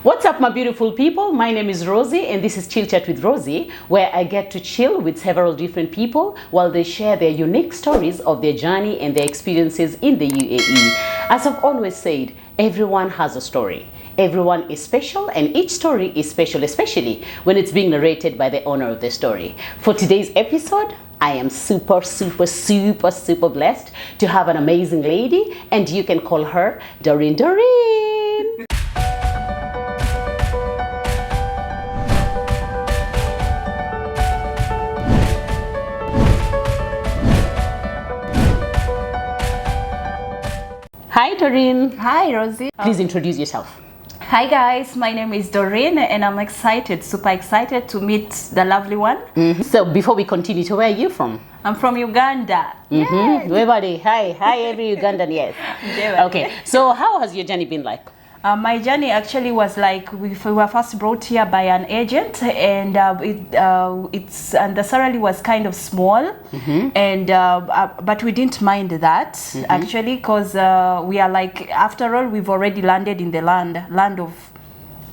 What's up, my beautiful people? My name is Rosie, and this is Chill Chat with Rosie, where I get to chill with several different people while they share their unique stories of their journey and their experiences in the UAE. As I've always said, everyone has a story. Everyone is special, and each story is special, especially when it's being narrated by the owner of the story. For today's episode, I am super blessed to have an amazing lady, and you can call her Doreen. Hi, Doreen. Hi, Rosie. Please introduce yourself. Hi, guys. My name is Doreen, and I'm super excited to meet the lovely one. So before we continue, where are you from? I'm from Uganda. Yes. Everybody, hi, every Ugandan, yes. Okay, so how has your journey been like? My journey actually was like we were first brought here by an agent, and the salary was kind of small, and but we didn't mind that actually, because we are like, after all, we've already landed in the land of,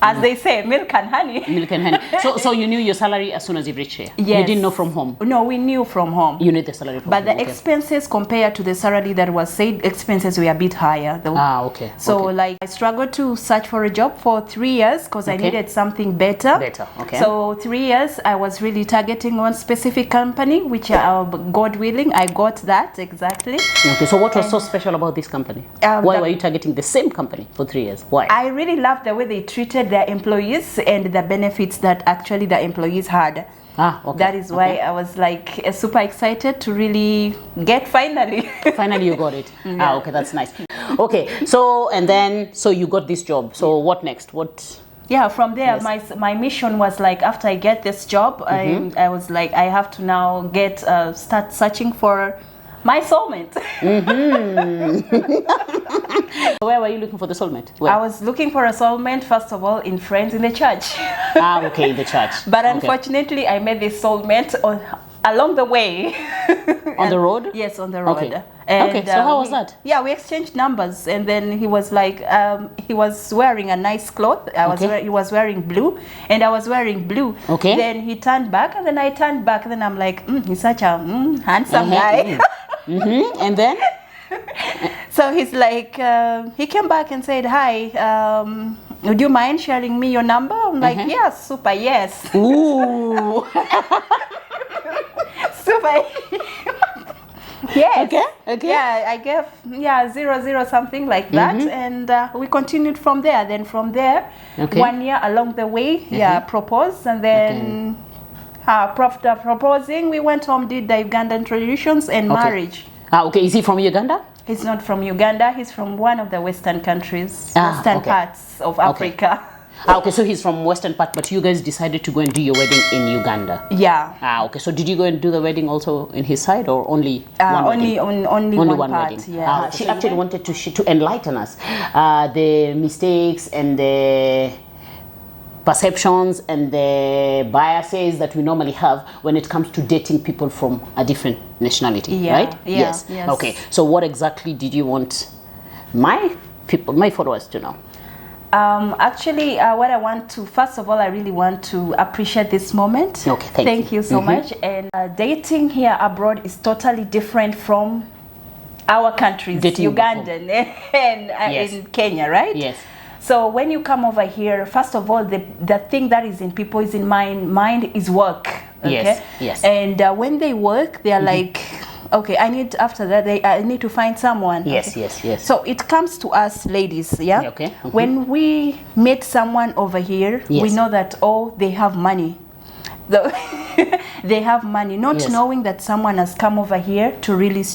as they say, milk and honey. Milk and honey. So you knew your salary as soon as you reached here? Yes. You didn't know from home? No, we knew from home. You knew the salary from home? But the expenses compared to the salary that was said, expenses were a bit higher though. Okay. So like I struggled to search for a job for 3 years because I needed something better. Okay. So 3 years I was really targeting one specific company, which God willing, I got that exactly. Okay, so what was so special about this company? Why were you targeting the same company for 3 years? Why? I really loved the way they treated their employees and the benefits that actually the employees had. Okay. That is why I was like super excited to really get finally. Finally you got it. Yeah. Okay, that's nice. Okay, so you got this job. So what next? Yeah, from there, my mission was like, after I get this job, I was like, I have to now start searching for my soulmate. Where were you looking for the soulmate? Where? I was looking for a soulmate, first of all, in friends in the church. Okay, in the church. But unfortunately, I met this soulmate along the way. On the road? Yes, on the road. Okay. And, so how was that? Yeah, we exchanged numbers, and then he was like, he was wearing a nice cloth. He was wearing blue, and I was wearing blue. Okay. Then he turned back, and then I turned back, and then I'm like, he's such a handsome guy. And then? So he's like, he came back and said, hi, would you mind sharing me your number? I'm like, yes, super, yes. Ooh. Super. Yes. Okay. Yeah, I gave 00 something like that, and we continued from there. Then from there, 1 year along the way, proposed, and then after proposing, we went home, did the Ugandan traditions and marriage. Okay. Is he from Uganda? He's not from Uganda. He's from one of the Western countries, Western parts of Africa. Okay, so he's from Western part, but you guys decided to go and do your wedding in Uganda. Yeah. Okay. So did you go and do the wedding also in his side, or only one wedding? Only one part, wedding. Yeah. She actually wanted to enlighten us the mistakes and the perceptions and the biases that we normally have when it comes to dating people from a different nationality, right? Yes. Okay. So what exactly did you want my followers to know? Actually, what I want to, first of all, I really want to appreciate this moment. Okay, thank you so much. And dating here abroad is totally different from our countries, Ugandan and in Kenya, right? Yes. So when you come over here, first of all, the thing that is in people's mind is work. Okay? Yes. And when they work, they are like, okay, I need to find someone. Yes. So it comes to us ladies, yeah? Okay. When we meet someone over here, we know that, they have money. They have money, not knowing that someone has come over here to really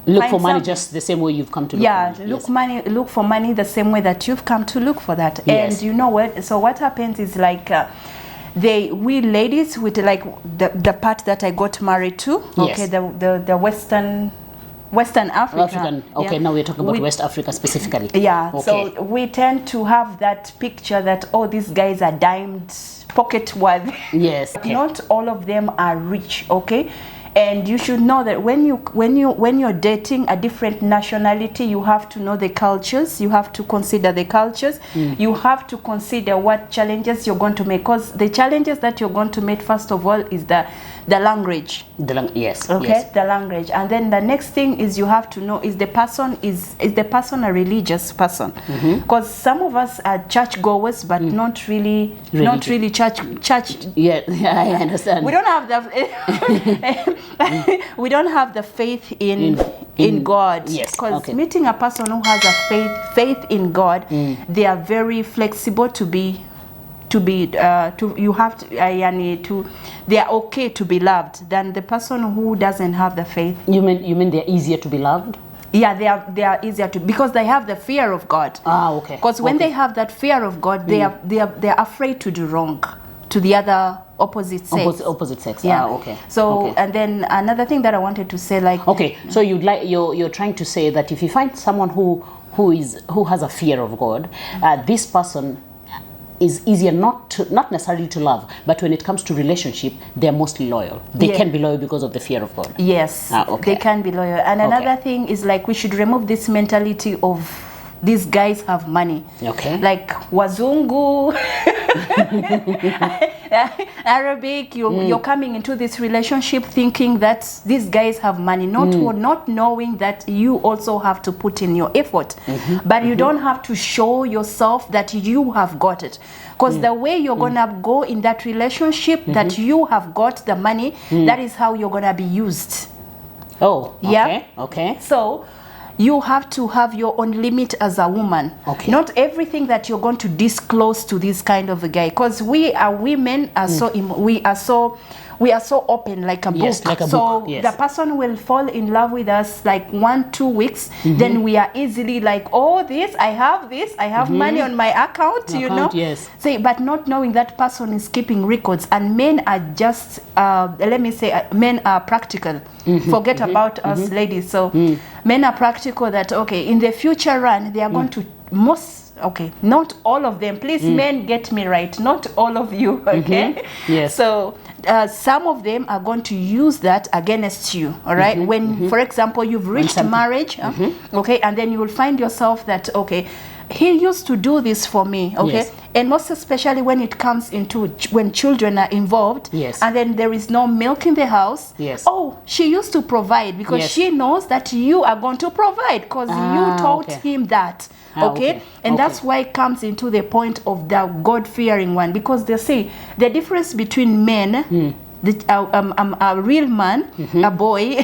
look for money just the same way you've come to look for money. Look for money the same way that you've come to look for that. Yes. And you know what? So what happens is like, we ladies with like the part that I got married to, the Western Africa. Okay, now we're talking about West Africa specifically. Yeah, so we tend to have that picture that, these guys are dimed, pocket worthy. Yes. Not all of them are rich, okay? And you should know that when you're dating a different nationality, you have to know the cultures. You have to consider the cultures. You have to consider what challenges you're going to make, because the challenges that you're going to make, first of all, is the language. Yes. Okay. Yes. The language, and then the next thing is you have to know, is the person a religious person? Because some of us are church goers, but not really church. Yeah, I understand. We don't have the we don't have the faith in God. Yes. Because meeting a person who has a faith in God, they are very flexible they are okay to be loved than the person who doesn't have the faith. You mean they're easier to be loved? Yeah, they are easier to, because they have the fear of God. Okay. Because when they have that fear of God, they are afraid to do wrong to the other opposite sex. Opposite sex. Yeah. Okay. So and then another thing that I wanted to say, like, okay, so you're trying to say that if you find someone who has a fear of God, this person is easier not necessarily to love, but when it comes to relationship, they're mostly loyal. They can be loyal because of the fear of God. Yes. They can be loyal. And another thing is, like, we should remove this mentality of these guys have money. Okay. Like wazungu, Arabic, you're coming into this relationship thinking that these guys have money, not knowing that you also have to put in your effort. But you don't have to show yourself that you have got it. Because the way you're gonna go in that relationship, that you have got the money, that is how you're gonna be used. Oh, okay. Yeah. Okay. So you have to have your own limit as a woman. Okay. Not everything that you're going to disclose to this kind of a guy, because we are women are we are so open, like a book. Yes, like a so book. Yes. The person will fall in love with us like 1-2 weeks. Then we are easily like, oh, I have money on my account, you know. Yes. Say, but not knowing that person is keeping records, and men are just men are practical. Forget about us ladies. So men are practical, that in the future run they are going to not all of them, please, men, get me right, not all of you, okay? Yes. So some of them are going to use that against you, all right? When, for example, you've reached marriage, okay, and then you will find yourself that, he used to do this for me, okay? Yes. And most especially when it comes into when children are involved, and then there is no milk in the house. Yes. Oh, she used to provide because she knows that you are going to provide because you taught him that. Okay. And that's why it comes into the point of the God-fearing one, because they say the difference between men, a real man, a boy,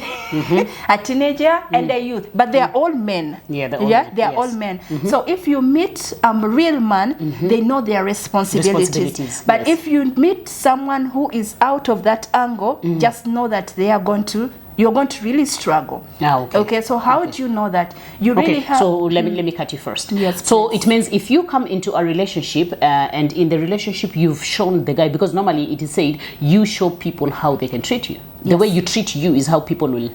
a teenager, and a youth, but they are all men. They are all men. So if you meet a real man, they know their responsibilities. But if you meet someone who is out of that angle, just know that you're going to really struggle. Okay, so how do you know that? You really have... So let me cut you first. Yes, so it means if you come into a relationship and in the relationship you've shown the guy, because normally it is said you show people how they can treat you. The way you treat you is how people will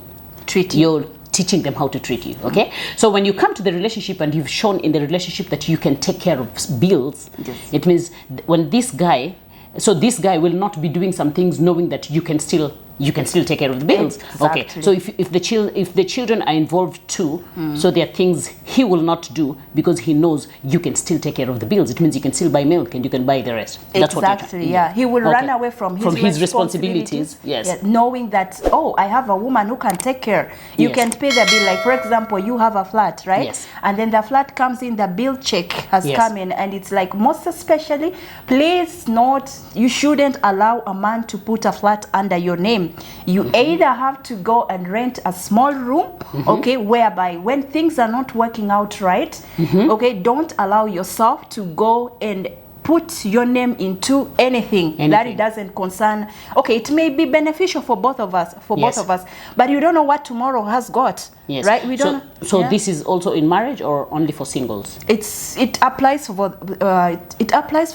treat you. You're teaching them how to treat you, okay? So when you come to the relationship and you've shown in the relationship that you can take care of bills, it means when this guy will not be doing some things knowing that you can still take care of the bills. Exactly. Okay. So if the children are involved too, so there are things he will not do because he knows you can still take care of the bills. It means you can still buy milk and you can buy the rest. That's exactly. Yeah. He will run away from his responsibilities. Yes. Yeah, knowing that I have a woman who can take care. You can pay the bill. Like for example, you have a flat, right? Yes. And then the flat comes in, the bill check has come in, and it's like, most especially, you shouldn't allow a man to put a flat under your name. You either have to go and rent a small room, okay, whereby when things are not working out right, okay, don't allow yourself to go and put your name into anything that it doesn't concern. Okay, it may be beneficial for both of us, but you don't know what tomorrow has got. Yes. Right? We don't. So this is also in marriage or only for singles? It applies for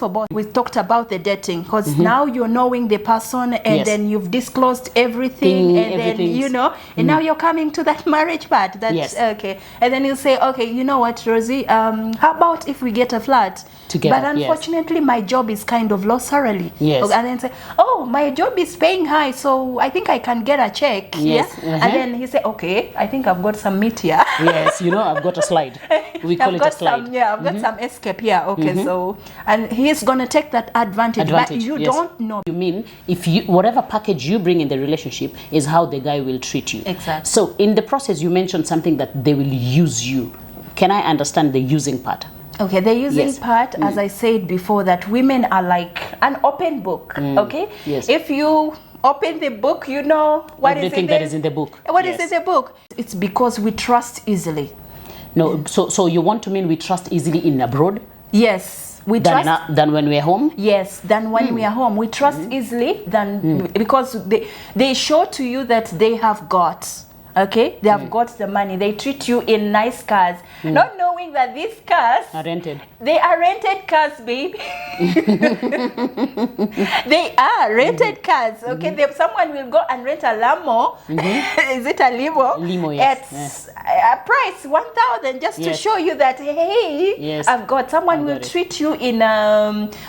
both. We talked about the dating, because now you're knowing the person, and then you've disclosed everything, and then and now you're coming to that marriage part. That's okay. And then you say, okay, you know what, Rosie? How about if we get a flat? together. But unfortunately, my job is kind of low salary. Yes. And then say, oh, my job is paying high, so I think I can get a check. Yes. Yeah. And then he said, okay, I think I've got some meat here. Yes, you know, I've got a slide. We call it a slide. I've got some escape here. Okay, so, and he's going to take that advantage. But you don't know. You mean, if you, whatever package you bring in the relationship is how the guy will treat you. Exactly. So in the process, you mentioned something that they will use you. Can I understand the using part? Okay, the using part, as I said before, that women are like an open book. Okay? Yes. If you open the book, you know what everything is in that is in the book. What is in the book? It's because we trust easily. No, so you want to mean we trust easily in abroad? Yes. We trust than when we're home? Yes, than when we are home. We trust easily than because they show to you that they have got. Okay, they have got the money. They treat you in nice cars, not knowing that these cars Are rented. They are rented cars, baby. They are rented cars. Okay, someone will go and rent a limo. Is it a limo? Limo, yes. At a price 1,000 just to show you that hey, I've got. Someone will treat you in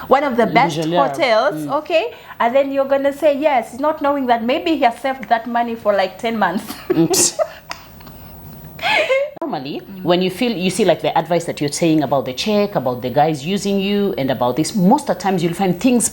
one of the best hotels. Okay, and then you're gonna say yes, not knowing that maybe he has saved that money for like 10 months. Normally, when you see like the advice that you're saying about the check, about the guys using you, and about this, most of the times you'll find things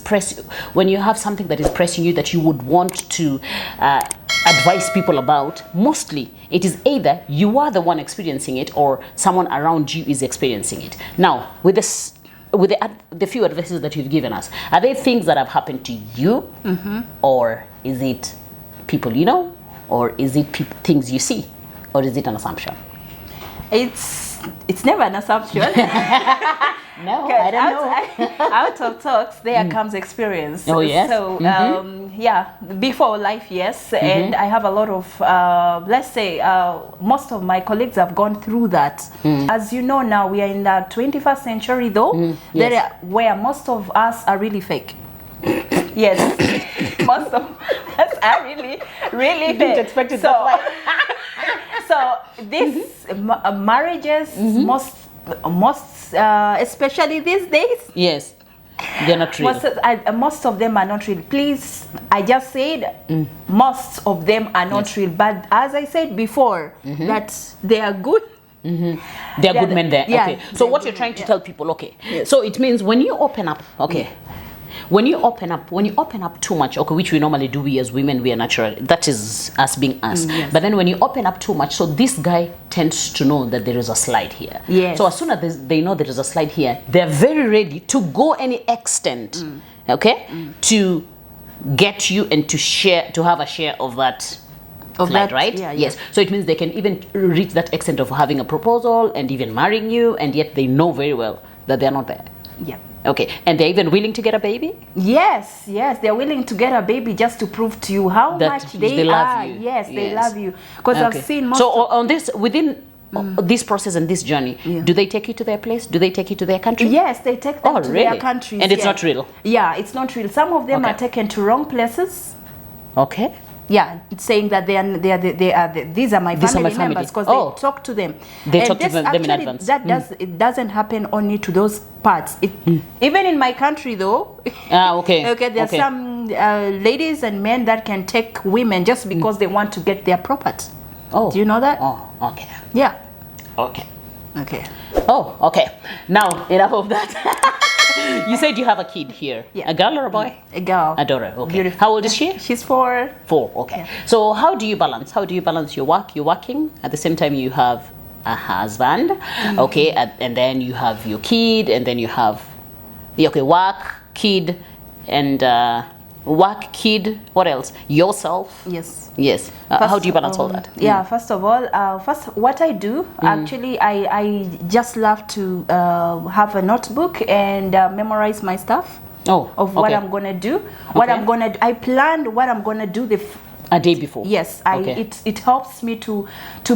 when you have something that is pressing you that you would want to advise people about. Mostly, it is either you are the one experiencing it or someone around you is experiencing it. Now, with this, with the few advices that you've given us, are they things that have happened to you, or is it people you know, or is it things you see? Or is it an assumption? It's never an assumption. No, I don't know. Out of talks, there comes experience. Oh, yes. So, yeah, before life, yes. And I have a lot of, let's say, most of my colleagues have gone through that. As you know now, we are in the 21st century, though, where most of us are really fake. Yes, most of us are really fake. Didn't expect it that way. So these marriages, most especially these days, yes, they're not real. Most of them are not real. Please, I just said most of them are not real. But as I said before, that they are good. They are good men there. Okay. So what you're trying to tell people, okay. Yes. So it means when you open up, okay. When you open up too much, okay, which we normally do, we as women, we are natural. That is us being us. But then when you open up too much, so this guy tends to know that there is a slide here. Yes. So as soon as they know there is a slide here, they're very ready to go any extent, okay, to get you and to have a share of that. Slide, right? Yeah, yes. So it means they can even reach that extent of having a proposal and even marrying you, and yet they know very well that they're not there. Yeah. Okay, and they're even willing to get a baby? Yes, they're willing to get a baby just to prove to you how much they love you. Yes, they love you. Because I've seen most. So on this, within this process and this journey, do they take you to their place? Do they take you to their country? Yes, they take them to their countries. And it's not real? Yeah, it's not real. Some of them are taken to wrong places. Okay. Yeah, it's saying that these are my family members because they talk to them. They talk to them in advance. It doesn't happen only to those parts. Even in my country, though. Okay. There's some ladies and men that can take women just because they want to get their property. Oh. Do you know that? Oh, okay. Yeah. Okay. Okay. Oh, okay. Now, enough of that. You said you have a kid here. Yeah. A girl or a boy? A girl. A daughter. Okay. Beautiful. How old is she? She's 4. 4. Okay. Yeah. So how do you balance? How do you balance your work? You're working at the same time you have a husband. Okay. And then you have your kid, and then you have work, kid, and work, kid. What else? Yourself. Yes. Yes. How do you balance all that? Yeah. First of all, what I do actually, I just love to have a notebook and memorize my stuff. Of what I'm gonna do. I planned what I'm gonna do a day before. Yes, it helps me to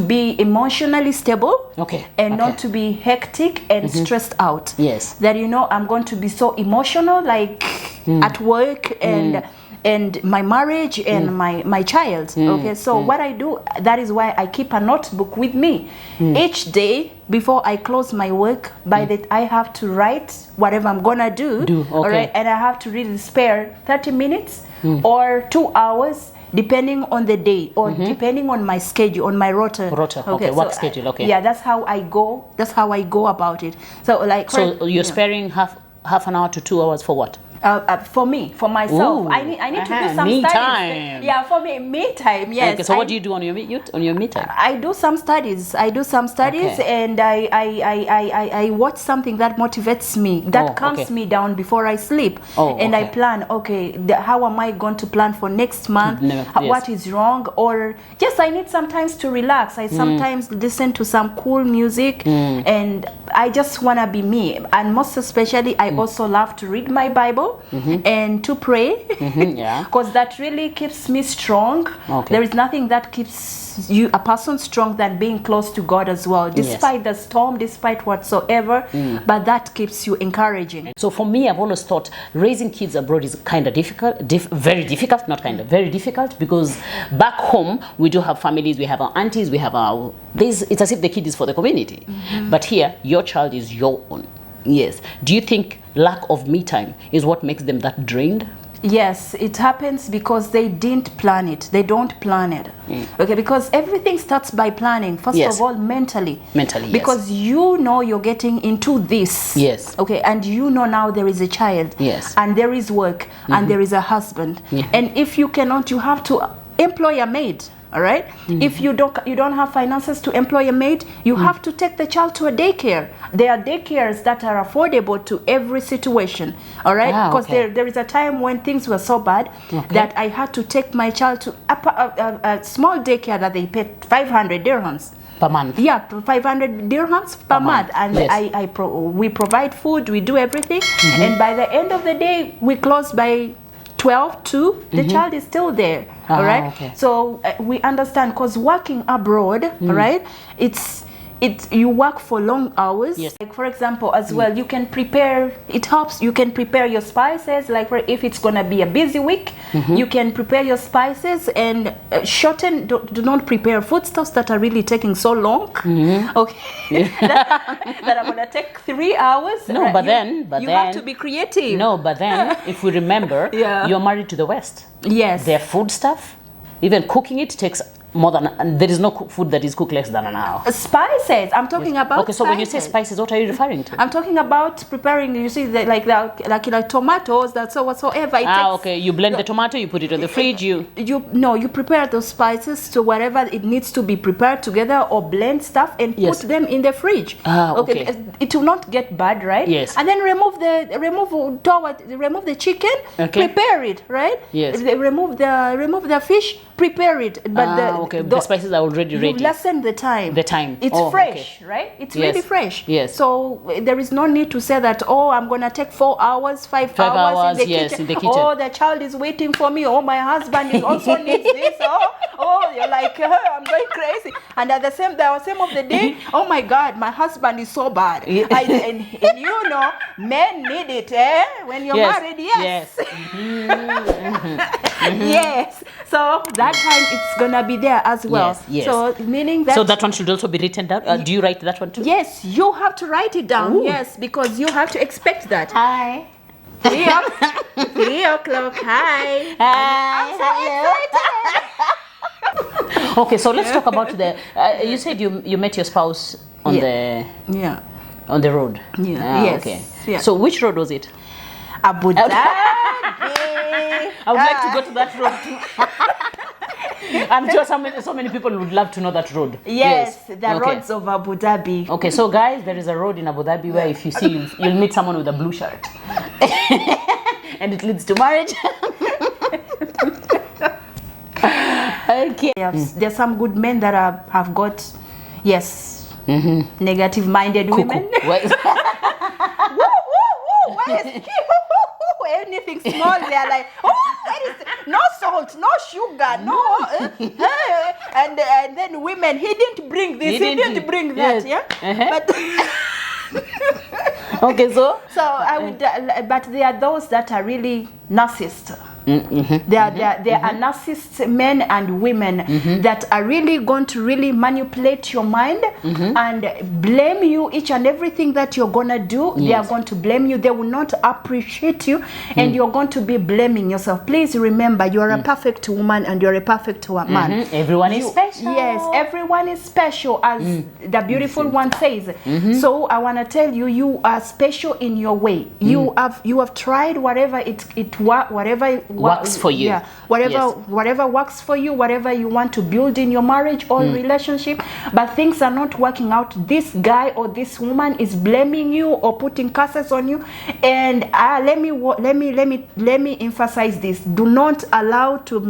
be emotionally stable. Okay. And not to be hectic and stressed out. Yes. That I'm going to be so emotional, like at work, and and my marriage and my child. Okay, so what I do, that is why I keep a notebook with me each day before I close my work. By that I have to write whatever I'm gonna do. Okay. All right, and I have to really spare 30 minutes or 2 hours, depending on the day or depending on my schedule, on my rota. Okay, work schedule. Okay. Yeah, that's how I go. That's how I go about it. So like. So you're sparing half an hour to 2 hours for what? For me, for myself. Ooh. I need to do some me studies. time. Yeah, for me time. Yes. Okay, so what do you do on your me time? I do some studies. Okay. And I watch something that motivates me, that calms me down before I sleep. And I plan, how am I going to plan for next month? What is wrong? Or just I need sometimes to relax. I sometimes listen to some cool music and I just want to be me. And most especially, I also love to read my Bible and to pray because that really keeps me strong. There is nothing that keeps a person strong than being close to God as well, despite the storm, despite whatsoever, but that keeps you encouraging. So for me, I've always thought raising kids abroad is kind of difficult, very difficult, not kind of, very difficult, because back home we do have families, we have our aunties, we have our it's as if the kid is for the community, but here your child is your own. Yes. Do you think lack of me time is what makes them that drained? Yes, it happens because they didn't plan it. They don't plan it. Okay, because everything starts by planning. First of all, mentally. Mentally, because you know you're getting into this. Yes. Okay, and you know now there is a child. Yes. And there is work. And there is a husband. And if you cannot, you have to employ a maid. All right. If you don't have finances to employ a maid, you have to take the child to a daycare. There are daycares that are affordable to every situation. All right. Because there is a time when things were so bad that I had to take my child to a small daycare that they paid 500 dirhams per month. Yeah, 500 dirhams per month. And we provide food, we do everything, and by the end of the day, we close by 12 to the child is still there. All right. So we understand, because working abroad, all right, you work for long hours. Like for example, as well, you can prepare. It helps. You can prepare your spices. Like if it's gonna be a busy week, you can prepare your spices and shorten. Do not prepare foodstuffs that are really taking so long. Okay, that are gonna take 3 hours. No, but then you have to be creative. No, but then if we remember, you're married to the West. Yes, their food stuff, even cooking it takes more than, and there is no food that is cooked less than an hour. Spices. I'm talking about. Okay, so when you say spices, what are you referring to? I'm talking about preparing. You see, like tomatoes. That's so whatsoever. Okay. You blend the tomato. You put it in the fridge. You prepare those spices to whatever it needs to be prepared together, or blend stuff and put them in the fridge. Okay. It will not get bad, right? Yes. And then remove the chicken. Okay. Prepare it, right? Yes. Remove the fish. Prepare it, but the spices are already ready. You lessen the time. It's fresh, right? It's really fresh. Yes. So there is no need to say that, I'm going to take 4 hours, 5 hours in the kitchen. Oh, the child is waiting for me. Oh, my husband is also needs this. You're like, I'm going crazy. And at the same of the day, oh my God, my husband is so bad. And men need it, when you're married, yes. Yes. So that time it's gonna be there as well. Yes. So meaning that. So that one should also be written down. Do you write that one too? Yes, you have to write it down. Ooh. Yes, because you have to expect that. Hi. 3 o'clock. Hi. I'm so excited. Okay, so let's talk about the. You said you met your spouse on on the road. Yeah. Yes. Okay. Yeah. So which road was it? Abu Dhabi. I would like to go to that road too. I'm sure so many people would love to know that road. Yes. The roads of Abu Dhabi. Okay, so guys, there is a road in Abu Dhabi where if you see, you'll meet someone with a blue shirt. And it leads to marriage. Okay. There's some good men that have got, negative-minded women. Anything small, they're like, no salt, no sugar, no. And then women, he didn't bring this, he didn't bring that, But okay, so I would, but there are those that are really narcissists. There are narcissist men and women that are really going to really manipulate your mind and blame you each and everything that you're gonna do. They are going to blame you. They will not appreciate you, and you're going to be blaming yourself. Please remember, you are a perfect woman and you're a perfect man. Everyone is special. Yes, everyone is special, as the beautiful one says. So I want to tell you, you are special in your way. You have tried whatever whatever works for you. Yeah, whatever works for you, whatever you want to build in your marriage or relationship, but things are not working out. This guy or this woman is blaming you or putting curses on you. And let me emphasize this: do not allow to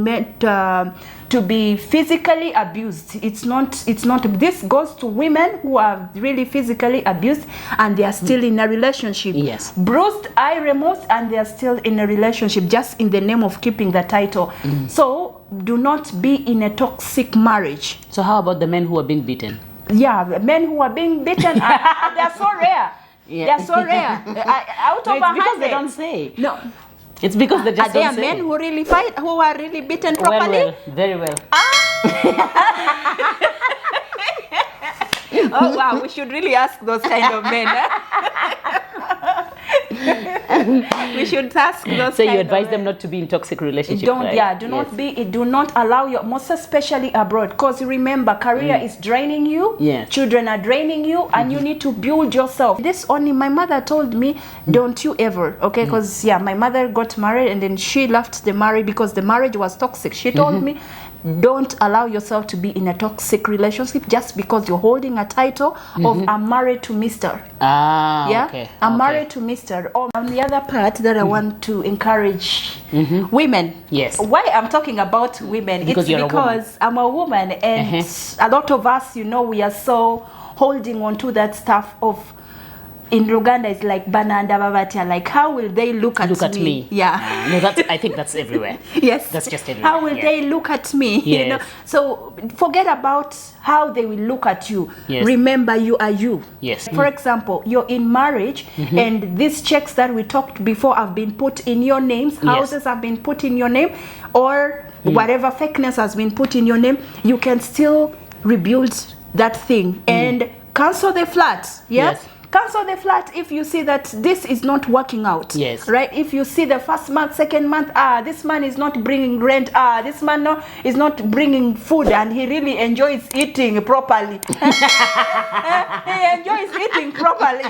be physically abused. It's not. This goes to women who are really physically abused and they are still in a relationship. Yes. Bruised, remorse, and they are still in a relationship just in the name of keeping the title. So do not be in a toxic marriage. So how about the men who are being beaten? Yeah, men who are being beaten, they're so rare. Yeah. They're so rare. Out of 100. Because they don't say. No. It's because they just don't say. Are there men who really fight, who are really beaten properly? Well, very well. Oh wow, we should really ask those kind of men. We should ask those. So you advise them not to be in toxic relationships. Do not allow your, most especially abroad, because remember, career is draining you. Yes. Children are draining you, and you need to build yourself. This only my mother told me, don't you ever, okay? Because my mother got married and then she left the marriage because the marriage was toxic. She told me, don't allow yourself to be in a toxic relationship just because you're holding a title of I'm married to Mr. I'm married to Mr. On the other part that I want to encourage women. Yes. Why I'm talking about women? Because it's because I'm a woman, and a lot of us, we are so holding on to that stuff of, in Uganda, it's like bananda babatia. Like, how will they look at me? Yeah. No, I think that's everywhere. Yes. That's just everywhere. How will they look at me? Yes. So forget about how they will look at you. Yes. Remember, you are you. Yes. For example, you're in marriage, and these checks that we talked before have been put in your names. Houses have been put in your name, or whatever fakeness has been put in your name. You can still rebuild that thing and cancel the flat. Yes. Cancel the flat if you see that this is not working out. Yes. Right? If you see the first month, second month, this man is not bringing rent, this man is not bringing food, and he really enjoys eating properly. He enjoys eating properly.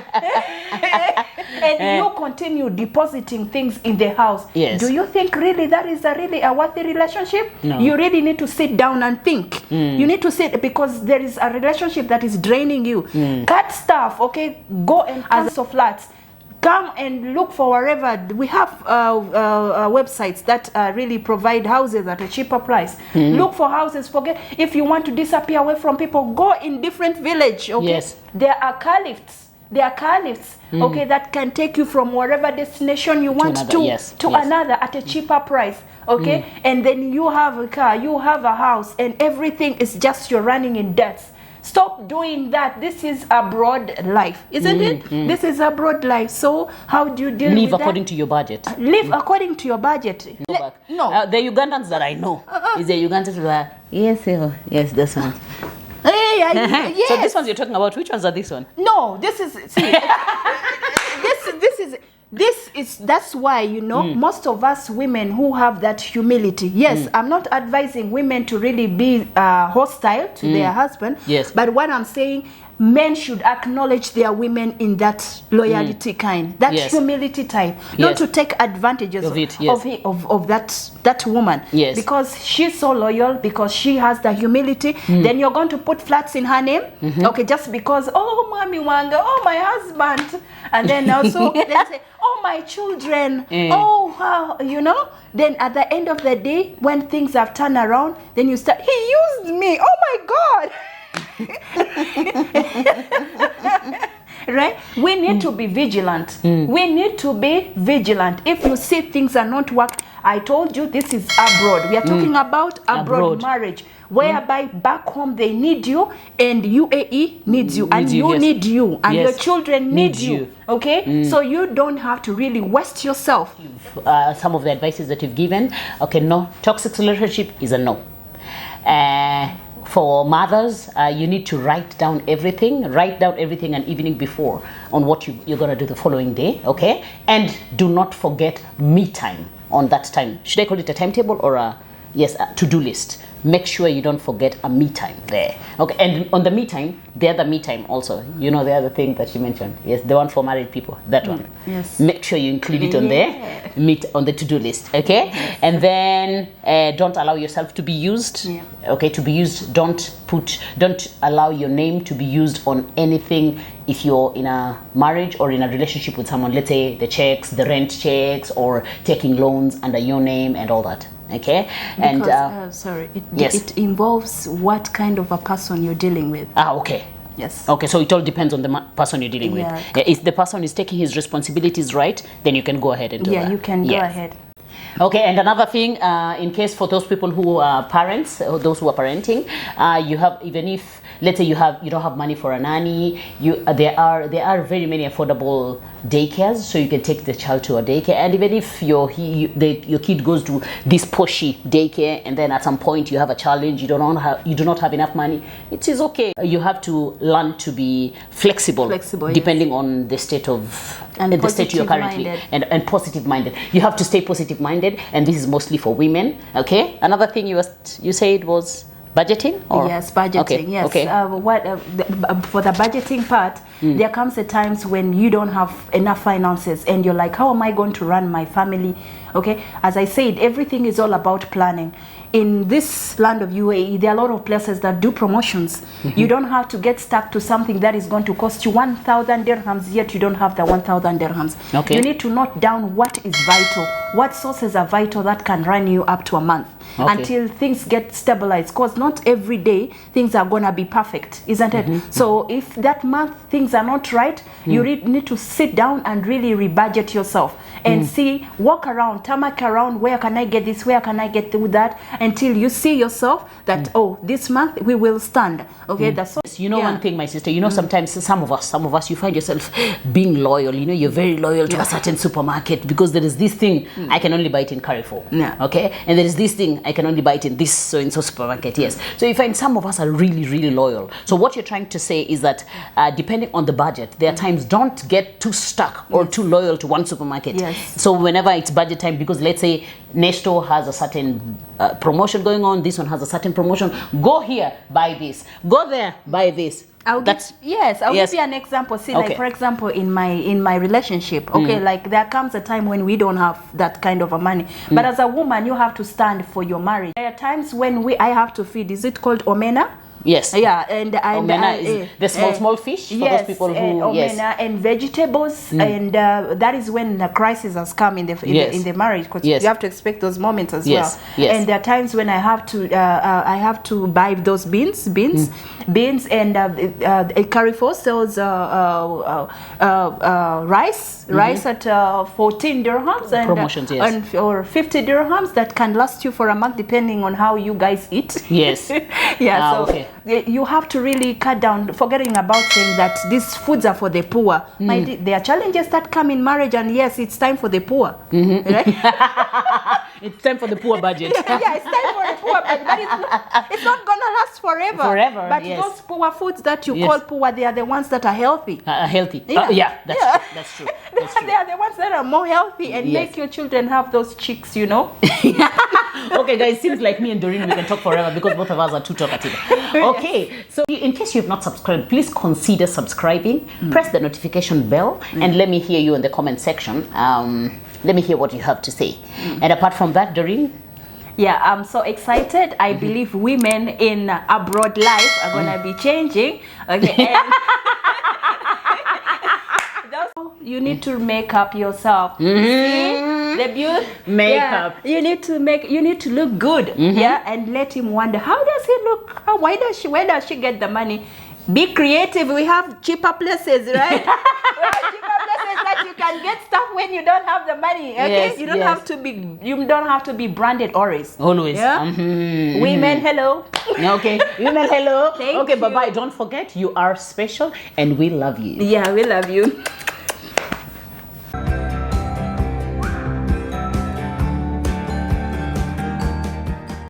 And you continue depositing things in the house. Yes. Do you think really that is a worthy relationship? No. You really need to sit down and think. You need to sit, because there is a relationship that is draining you. Cut stuff, okay? Go and as of flats. Come and look for wherever. We have websites that really provide houses at a cheaper price. Look for houses. Forget, if you want to disappear away from people, go in different village. Okay. Yes. There are car lifts. Okay, that can take you from wherever destination you want to another at a cheaper price. Okay, and then you have a car, you have a house, and everything is just you're running in debts. Stop doing that. This is a broad life, isn't it? This is a broad life. So how do you deal with that? Live according to your budget. Live according to your budget. No. The Ugandans that I know is the Ugandans who are, yes, this one. Yes. So this ones you're talking about, which ones are this one? No, this is, see, that's why, most of us women who have that humility. Yes, I'm not advising women to really be hostile to their husband. Yes. But what I'm saying, men should acknowledge their women in that loyalty kind, that humility type, not to take advantages of that woman. Yes. Because she's so loyal, because she has the humility, then you're going to put flats in her name, okay, just because, oh, mommy wanga, oh, my husband, and then also they say, oh, my children, oh, how, then at the end of the day, when things have turned around, then you start, he used me, oh my God. Right? We need to be vigilant. We need to be vigilant. If you see things are not working, I told you this is abroad. We are talking about abroad marriage. whereby back home they need you and UAE needs you and you need you and your children need you. Okay, so you don't have to really waste yourself. Some of the advices that you've given, okay, no, toxic relationship is a no. For mothers, you need to write down everything an evening before on what you're going to do the following day, okay? And do not forget me time on that time. Should I call it a timetable or a to-do list? Make sure you don't forget a me time there, okay? And on the me time, the other me time also, the other thing that you mentioned, yes, the one for married people, that one. Yes. Make sure you include it on there, on the to-do list, okay? Yes. And then don't allow yourself to be used, okay? To be used, don't allow your name to be used on anything. If you're in a marriage or in a relationship with someone, let's say the checks, the rent checks, or taking loans under your name and all that. Okay, because, it involves what kind of a person you're dealing with. Okay. Yes. Okay, so it all depends on the person you're dealing with. If the person is taking his responsibilities right, then you can go ahead and do that. Yeah, you can go ahead. Okay, and another thing, in case for those people who are parents, or those who are parenting, you have, even if, let's say you don't have money for a nanny, there are very many affordable daycares, so you can take the child to a daycare. And even if your kid goes to this pushy daycare, and then at some point you have a challenge, you do not have enough money, it is okay. You have to learn to be flexible depending on the state of the state you're currently and positive minded. You have to stay positive minded, and this is mostly for women. Okay, another thing you said was budgeting? Yes, budgeting. Okay. Yes. Okay. For the budgeting part, there comes a times when you don't have enough finances and you're like, how am I going to run my family? Okay, as I said, everything is all about planning. In this land of UAE, there are a lot of places that do promotions. You don't have to get stuck to something that is going to cost you 1,000 dirhams, yet you don't have the 1,000 dirhams. Okay. You need to note down what is vital, what sources are vital that can run you up to a month. Until things get stabilized, because not every day things are gonna be perfect, isn't it? So if that month things are not right, you need to sit down and really rebudget yourself and see, walk around, tarmac around, where can I get this, where can I get that, until you see yourself that this month we will stand. Okay, that's one thing, my sister, sometimes some of us you find yourself being loyal. You're very loyal to a certain supermarket because there is this thing I can only buy it in Carrefour. Okay, and there is this thing I can only buy it in this so and so supermarket. Yes, so you find some of us are really, really loyal. So what you're trying to say is that depending on the budget, there are times don't get too stuck or too loyal to one supermarket. So whenever it's budget time, because let's say Nesto has a certain promotion going on, this one has a certain promotion, go here, buy this, go there, buy this. I'll give you an example. See, like for example, in my relationship, like there comes a time when we don't have that kind of a money. But as a woman, you have to stand for your marriage. There are times when I have to feed. Is it called omena? Yes. Yeah, and omena is the small fish for those people who omena and vegetables, and that is when the crisis has come in the marriage, because you have to expect those moments as well. And there are times when I have to buy those beans, and Carrefour sells rice at 14 dirhams and promotions, or 50 dirhams that can last you for a month depending on how you guys eat. Yes. You have to really cut down, forgetting about saying that these foods are for the poor. There are challenges that come in marriage, and yes, it's time for the poor. Right? It's time for the poor budget. It's time for the poor budget, but it's not gonna last forever. But those poor foods that you call poor, they are the ones that are healthy. Healthy. That's true. They are the ones that are more healthy and make your children have those cheeks, Okay, guys, seems like me and Doreen, we can talk forever because both of us are too talkative. Okay, so in case you have not subscribed, please consider subscribing. Press the notification bell and let me hear you in the comment section. Let me hear what you have to say. And apart from that, Doreen? Yeah, I'm so excited. I believe women in abroad life are going to be changing. Okay. You need to make up yourself. The beauty makeup. You need to look good. And let him wonder, how does he look? Where does she get the money? Be creative. We have cheaper places, right? We have cheaper places that you can get stuff when you don't have the money. Okay, Yes, you don't yes. have to be. You don't have to be branded always. Always. Yeah. Women, hello. Okay. Women, hello. Thank okay, you. bye-bye. Don't forget, you are special and we love you. Yeah, we love you.